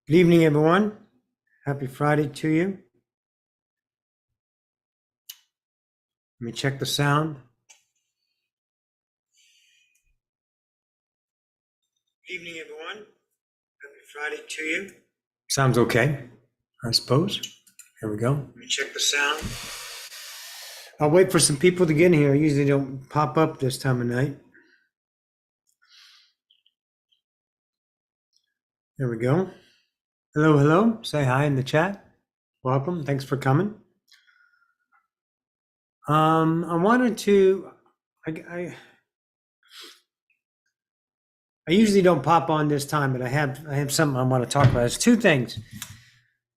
Good evening, everyone. Happy Friday to you. Let me check the sound. Good evening, everyone. Happy Friday to you. Sounds okay, I suppose. Here we go. Let me check the sound. I'll wait for some people to get in here. I usually don't pop up this time of night. There we go. Hello, hello. Say hi in the chat. Welcome. Thanks for coming. I wanted to. I usually don't pop on this time, but I have something I want to talk about. It's two things.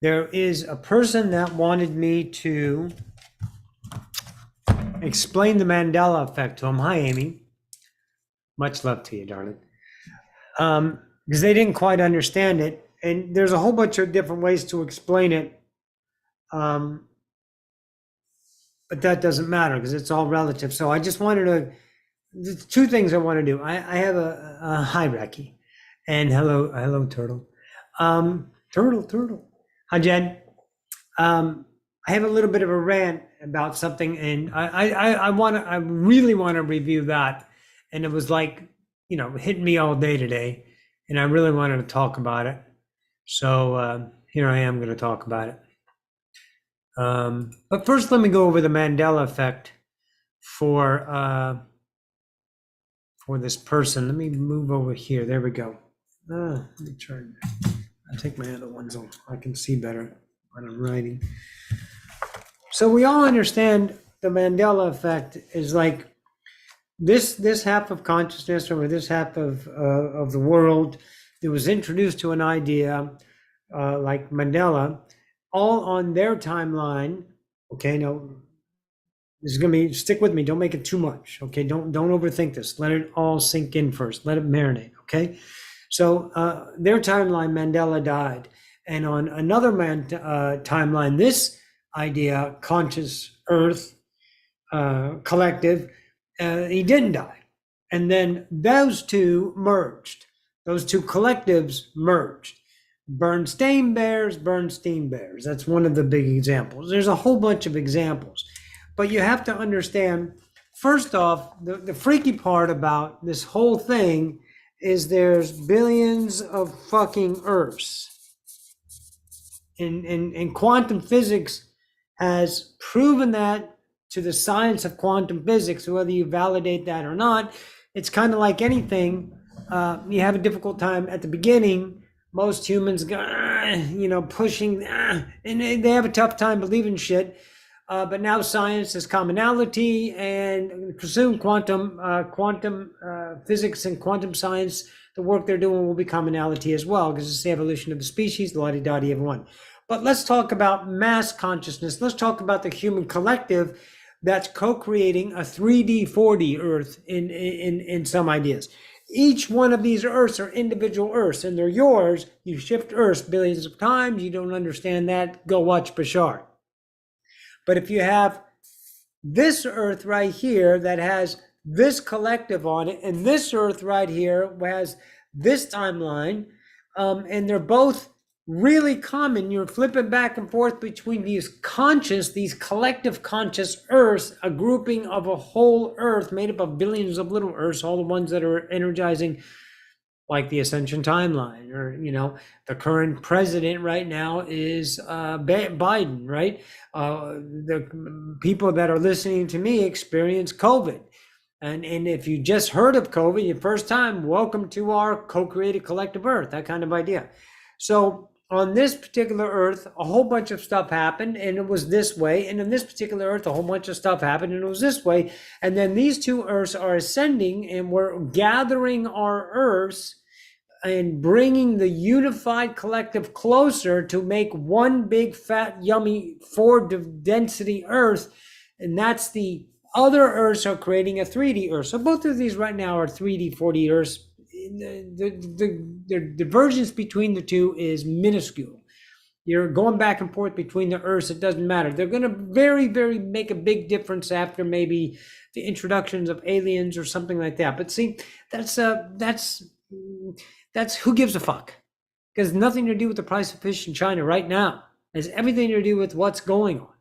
There is a person that wanted me to explain the Mandela Effect to him. Hi, Amy. Much love to you, darling. Because they didn't quite understand it, and there's a whole bunch of different ways to explain it. But that doesn't matter because it's all relative. So I just wanted to. There's two things I want to do. I have a hi, Reki, and hello, Turtle. Turtle. Hi, Jen. I have a little bit of a rant about something, and I really want to review that. And it was like, hitting me all day today, and I really wanted to talk about it. So here I am going to talk about it. But first, let me go over the Mandela Effect for this person. Let me move over here. There we go. Let me turn. I'll take my other ones off. I can see better when I'm writing. So we all understand the Mandela Effect is like this half of consciousness or this half of the world that was introduced to an idea like Mandela, all on their timeline. Okay, now this is gonna be, stick with me. Don't make it too much. Okay, don't overthink this. Let it all sink in first. Let it marinate. Okay, so their timeline, Mandela died, and on another timeline, this idea, conscious Earth collective, he didn't die, and then those two merged. Those two collectives merged. Bernstein Bears. That's one of the big examples. There's a whole bunch of examples. But you have to understand, first off, the freaky part about this whole thing is there's billions of fucking Earths. And quantum physics has proven that to the science of quantum physics, whether you validate that or not. It's kind of like anything. You have a difficult time at the beginning. Most humans go, pushing, and they have a tough time believing shit. But now science is commonality, and presume quantum physics and quantum science, the work they're doing will be commonality as well, because it's the evolution of the species, la-di-da-di, everyone. But let's talk about mass consciousness. Let's talk about the human collective that's co-creating a 3D, 4D Earth in some ideas. Each one of these Earths are individual Earths, and they're yours. You shift Earths billions of times. You don't understand that? Go watch Bashar. But if you have this Earth right here that has this collective on it, and this Earth right here has this timeline, and they're both really common, you're flipping back and forth between these collective conscious Earths, a grouping of a whole Earth made up of billions of little Earths, all the ones that are energizing, like the Ascension timeline, or the current president right now is Biden, right? The people that are listening to me experience COVID, and if you just heard of COVID, your first time, welcome to our co-created collective Earth, that kind of idea. So on this particular Earth, a whole bunch of stuff happened, and it was this way. And in this particular Earth, a whole bunch of stuff happened, and it was this way. And then these two Earths are ascending, and we're gathering our Earths and bringing the unified collective closer to make one big, fat, yummy, four-density Earth. And that's the other Earths are creating a 3D Earth. So both of these right now are 3D, 4D Earths. The divergence between the two is minuscule. You're going back and forth between the Earths. It doesn't matter. They're going to very, very make a big difference after maybe the introductions of aliens or something like that. But see, that's who gives a fuck? It has nothing to do with the price of fish in China right now. It has everything to do with what's going on.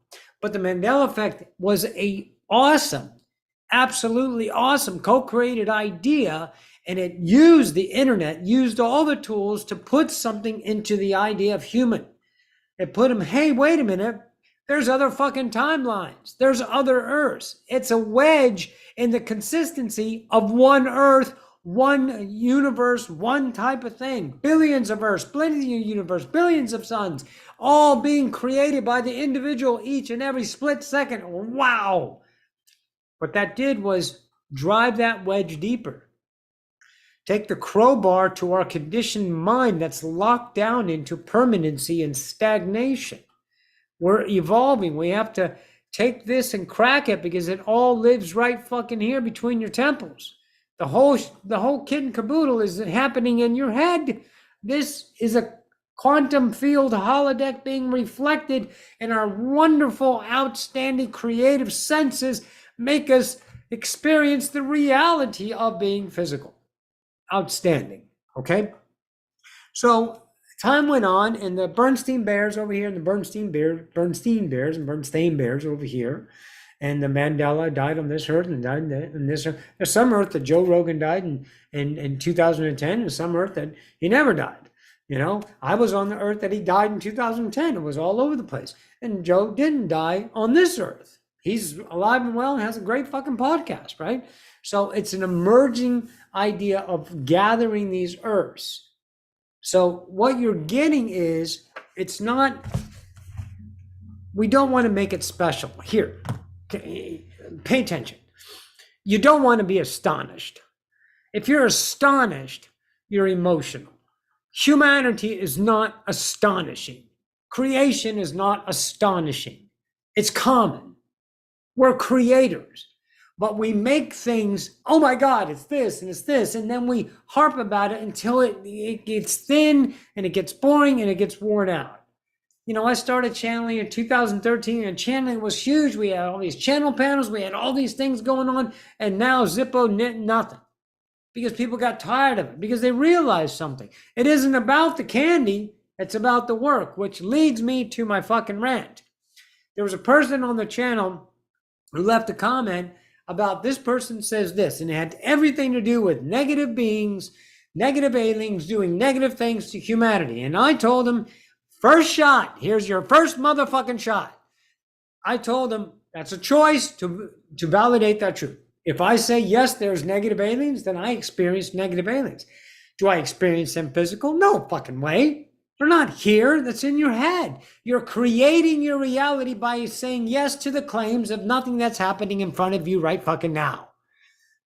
But the Mandela Effect was a awesome, absolutely awesome co-created idea, and it used the internet, used all the tools to put something into the idea of human. It put them, hey, wait a minute, there's other fucking timelines. There's other Earths. It's a wedge in the consistency of one Earth, one universe, one type of thing. Billions of Earths, billions of universe, billions of suns, all being created by the individual each and every split second. Wow. What that did was drive that wedge deeper. Take the crowbar to our conditioned mind that's locked down into permanency and stagnation. We're evolving. We have to take this and crack it because it all lives right fucking here between your temples. The whole kit and caboodle is happening in your head. This is a quantum field holodeck being reflected, and our wonderful, outstanding creative senses make us experience the reality of being physical. Outstanding. Okay? So time went on, and the Bernstein Bears over here, and the Bernstein Bears over here, and the Mandela died on this earth and died on this earth. There's some earth that Joe Rogan died in 2010, and some earth that he never died. You know, I was on the earth that he died in 2010. It was all over the place. And Joe didn't die on this earth. He's alive and well and has a great fucking podcast, right? So it's an emerging idea of gathering these earths. So what you're getting is, it's not, we don't want to make it special. Here, pay attention. You don't want to be astonished. If you're astonished, you're emotional. Humanity is not astonishing. Creation is not astonishing. It's common. We're creators. But we make things, oh my God, it's this and it's this. And then we harp about it until it gets thin and it gets boring and it gets worn out. You know, I started channeling in 2013, and channeling was huge. We had all these channel panels. We had all these things going on. And now Zippo, nothing. Because people got tired of it, because they realized something. It isn't about the candy, it's about the work, which leads me to my fucking rant. There was a person on the channel who left a comment about, this person says this, and it had everything to do with negative beings, negative aliens doing negative things to humanity. And I told him, first shot, here's your first motherfucking shot. I told him, that's a choice to validate that truth. If I say, yes, there's negative aliens, then I experience negative aliens. Do I experience them physical? No fucking way. They're not here. That's in your head. You're creating your reality by saying yes to the claims of nothing that's happening in front of you right fucking now.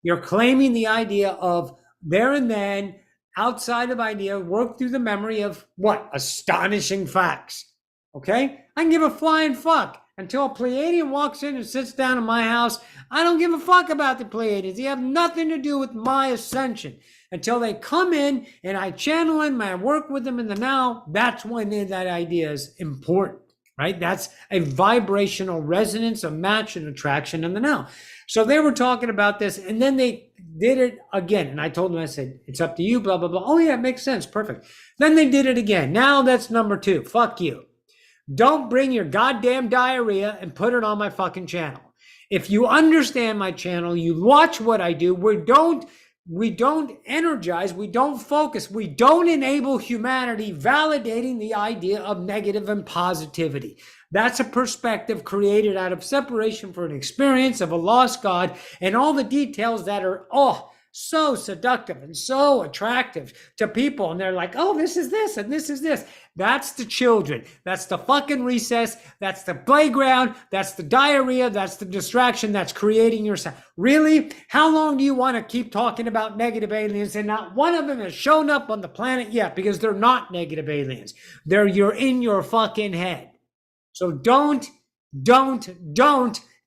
You're claiming the idea of there and then, outside of idea, work through the memory of what? Astonishing facts. Okay? I can give a flying fuck. Until a Pleiadian walks in and sits down in my house, I don't give a fuck about the Pleiadians. They have nothing to do with my ascension. Until they come in and I channel them, I work with them in the now, that's when that idea is important, right? That's a vibrational resonance, a match, and attraction in the now. So they were talking about this, and then they did it again. And I told them, I said, it's up to you, blah, blah, blah. Oh yeah, it makes sense. Perfect. Then they did it again. Now that's number 2. Fuck you. Don't bring your goddamn diarrhea and put it on my fucking channel. If you understand my channel, you watch what I do. We don't energize, we don't focus, we don't enable humanity validating the idea of negative and positivity. That's a perspective created out of separation for an experience of a lost God and all the details that are, so seductive and so attractive to people. And they're like, oh, this is this and this is this. That's the children. That's the fucking recess. That's the playground. That's the diarrhea. That's the distraction that's creating yourself. Really? How long do you want to keep talking about negative aliens and not one of them has shown up on the planet yet? Because they're not negative aliens. You're in your fucking head. So don't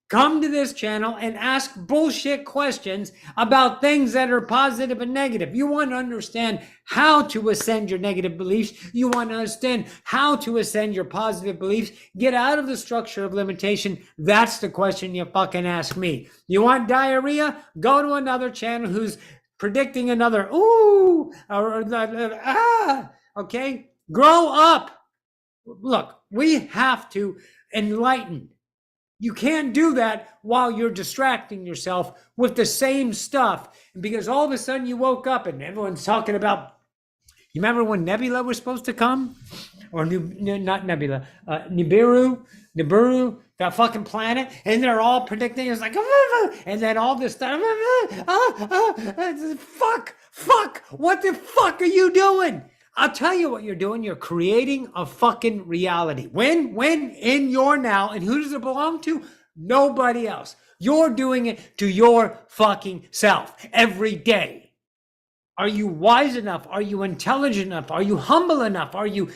come to this channel and ask bullshit questions about things that are positive and negative. You want to understand how to ascend your negative beliefs. You want to understand how to ascend your positive beliefs. Get out of the structure of limitation. That's the question you fucking ask me. You want diarrhea? Go to another channel who's predicting another, okay? Grow up. Look, we have to enlighten. You can't do that while you're distracting yourself with the same stuff. Because all of a sudden you woke up and everyone's talking about, you remember when Nebula was supposed to come? Or not Nebula, Nibiru, that fucking planet, and they're all predicting it's like, and then all this stuff, fuck, what the fuck are you doing? I'll tell you what you're doing. You're creating a fucking reality. When, in your now, and who does it belong to? Nobody else. You're doing it to your fucking self every day. Are you wise enough? Are you intelligent enough? Are you humble enough? Are you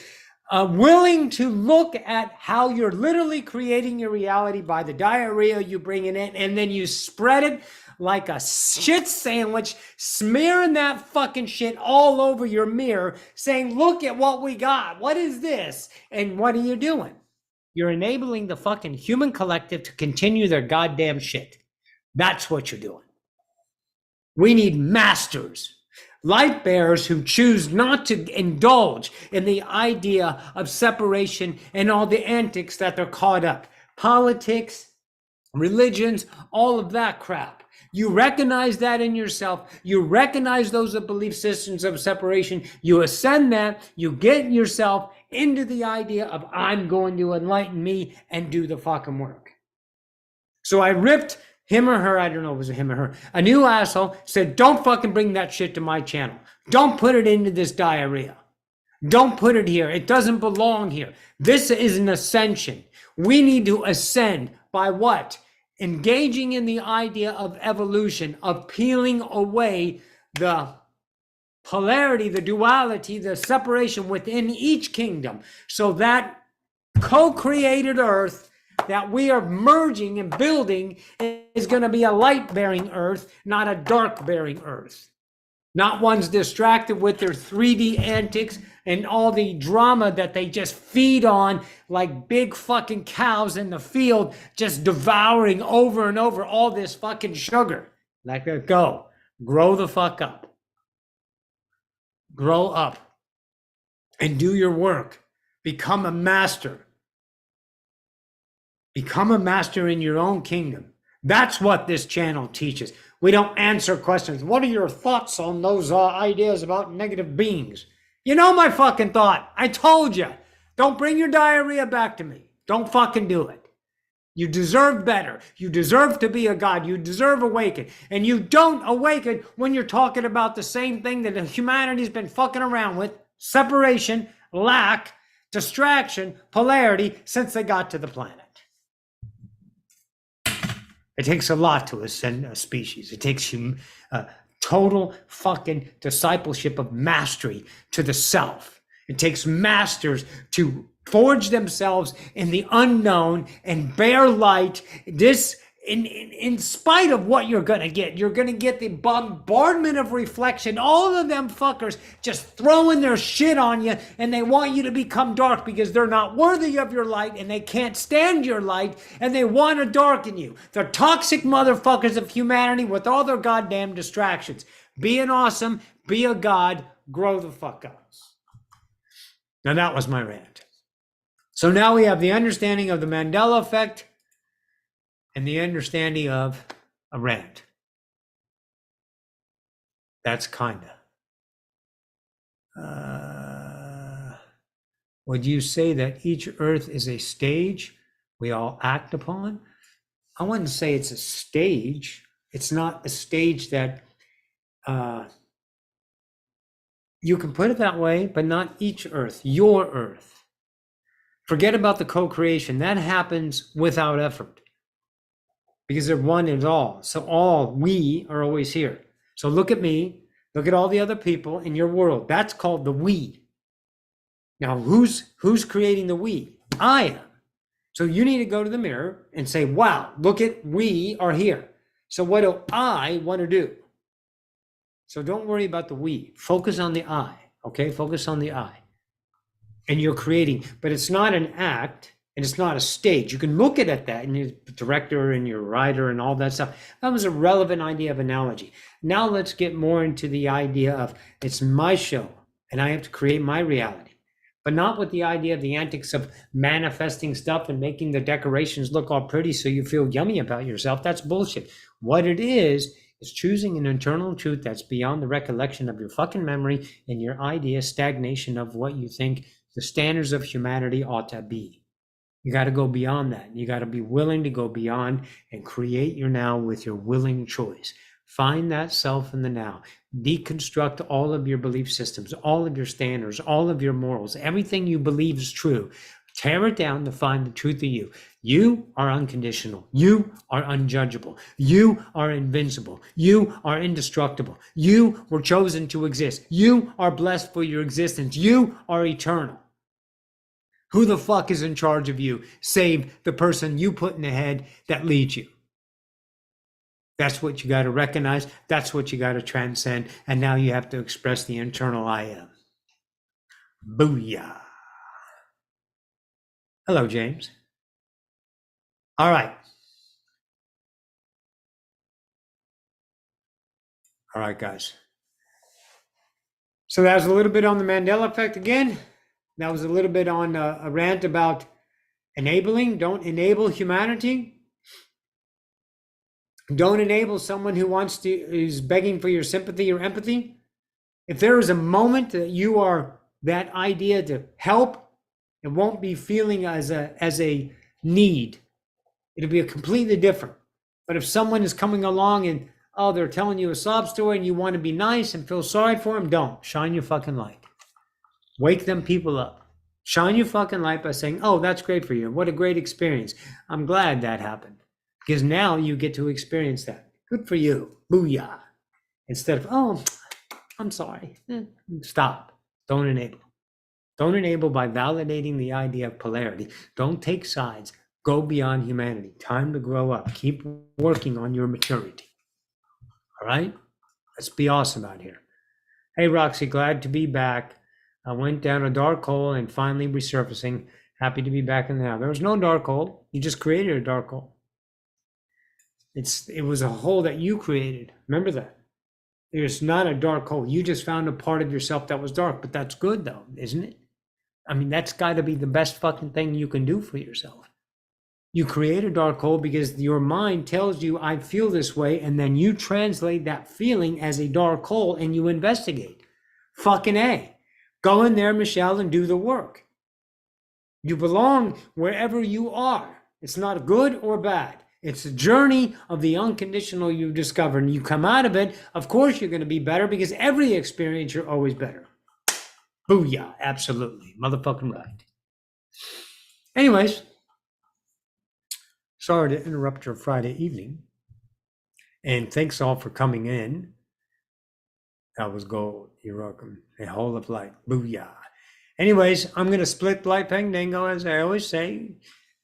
willing to look at how you're literally creating your reality by the diarrhea you bring in it, and then you spread it like a shit sandwich, smearing that fucking shit all over your mirror, saying, look at what we got. What is this? And what are you doing? You're enabling the fucking human collective to continue their goddamn shit. That's what you're doing. We need masters. Light bearers who choose not to indulge in the idea of separation and all the antics that they're caught up. Politics, religions, all of that crap. You recognize that in yourself. You recognize those belief systems of separation. You ascend that. You get yourself into the idea of I'm going to enlighten me and do the fucking work. So I ripped him or her, I don't know if it was a him or her, a new asshole, said, don't fucking bring that shit to my channel. Don't put it into this diarrhea. Don't put it here. It doesn't belong here. This is an ascension. We need to ascend by what? Engaging in the idea of evolution, of peeling away the polarity, the duality, the separation within each kingdom, so that co-created earth that we are merging and building is going to be a light-bearing earth, not a dark-bearing earth. Not one's distracted with their 3D antics and all the drama that they just feed on like big fucking cows in the field, just devouring over and over all this fucking sugar. Let it go. Grow the fuck up. Grow up and do your work. Become a master. Become a master in your own kingdom. That's what this channel teaches. We don't answer questions. What are your thoughts on those ideas about negative beings? You know my fucking thought. I told you. Don't bring your diarrhea back to me. Don't fucking do it. You deserve better. You deserve to be a god. You deserve awaken. And you don't awaken when you're talking about the same thing that humanity's been fucking around with. Separation, lack, distraction, polarity since they got to the planet. It takes a lot to ascend a species. It takes total fucking discipleship of mastery to the self. It takes masters to forge themselves in the unknown and bear light. This, in spite of what you're going to get the bombardment of reflection. All of them fuckers just throwing their shit on you, and they want you to become dark because they're not worthy of your light and they can't stand your light and they want to darken you. They're toxic motherfuckers of humanity with all their goddamn distractions. Be an awesome, be a god, grow the fuck up. Now that was my rant. So now we have the understanding of the Mandela Effect and the understanding of a rant. That's kinda. Would you say that each earth is a stage we all act upon? I wouldn't say it's a stage. It's not a stage that you can put it that way, but not each earth, your earth. Forget about the co-creation. That happens without effort because they're one and all. So we are always here. So look at me, look at all the other people in your world. That's called the we. Now, who's creating the we? I am. So you need to go to the mirror and say, wow, look at, we are here. So what do I want to do? So don't worry about the we. Focus on the I, okay? Focus on the I. And you're creating, but it's not an act and it's not a stage. You can look at that and your director and your writer and all that stuff. That was a relevant idea of analogy. Now let's get more into the idea of it's my show and I have to create my reality. but not with the idea of the antics of manifesting stuff and making the decorations look all pretty so you feel yummy about yourself. That's bullshit. What it is choosing an internal truth that's beyond the recollection of your fucking memory and your idea stagnation of what you think the standards of humanity ought to be. You got to go beyond that. You got to be willing to go beyond and create your now with your willing choice. Find that self in the now. Deconstruct all of your belief systems, all of your standards, all of your morals, everything you believe is true. Tear it down to find the truth of you. You are unconditional. You are unjudgeable. You are invincible. You are indestructible. You were chosen to exist. You are blessed for your existence. You are eternal. Who the fuck is in charge of you, save the person you put in the head that leads you? That's what you got to recognize. That's what you got to transcend. And now you have to express the internal I am. Booyah. Hello, James. All right. All right, guys. So that was a little bit on the Mandela Effect again. That was a little bit on a rant about enabling. Don't enable humanity. Don't enable someone who is begging for your sympathy or empathy. If there is a moment that you are that idea to help, it won't be feeling as a need. It'll be a completely different. But if someone is coming along and they're telling you a sob story and you want to be nice and feel sorry for them, don't. Shine your fucking light. Wake them people up. Shine your fucking light by saying, oh, that's great for you. What a great experience. I'm glad that happened. Because now you get to experience that. Good for you. Booyah. Instead of, oh, I'm sorry. Stop. Don't enable. Don't enable by validating the idea of polarity. Don't take sides. Go beyond humanity. Time to grow up. Keep working on your maturity. All right? Let's be awesome out here. Hey, Roxy, glad to be back. I went down a dark hole and finally resurfacing. Happy to be back in the now. There was no dark hole. You just created a dark hole. It was a hole that you created. Remember that. There's not a dark hole. You just found a part of yourself that was dark, but that's good though, isn't it? I mean, that's got to be the best fucking thing you can do for yourself. You create a dark hole because your mind tells you, I feel this way, and then you translate that feeling as a dark hole and you investigate. Fucking A. Go in there, Michelle, and do the work. You belong wherever you are. It's not good or bad. It's a journey of the unconditional you discover, and you come out of it. Of course, you're going to be better because every experience, you're always better. Booyah. Absolutely. Motherfucking right. Anyways, sorry to interrupt your Friday evening. And thanks all for coming in. That was gold. You're welcome. A whole of light. Booyah. Anyways, I'm going to split Light Peng Dango, as I always say,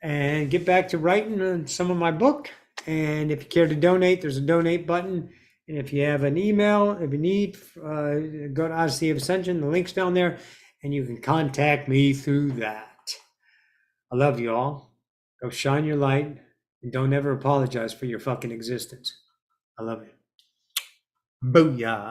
and get back to writing some of my book. And if you care to donate, there's a donate button. And if you have an email, if you need, go to Odyssey of Ascension. The link's down there, and you can contact me through that. I love you all. Go shine your light, and don't ever apologize for your fucking existence. I love you. Booyah.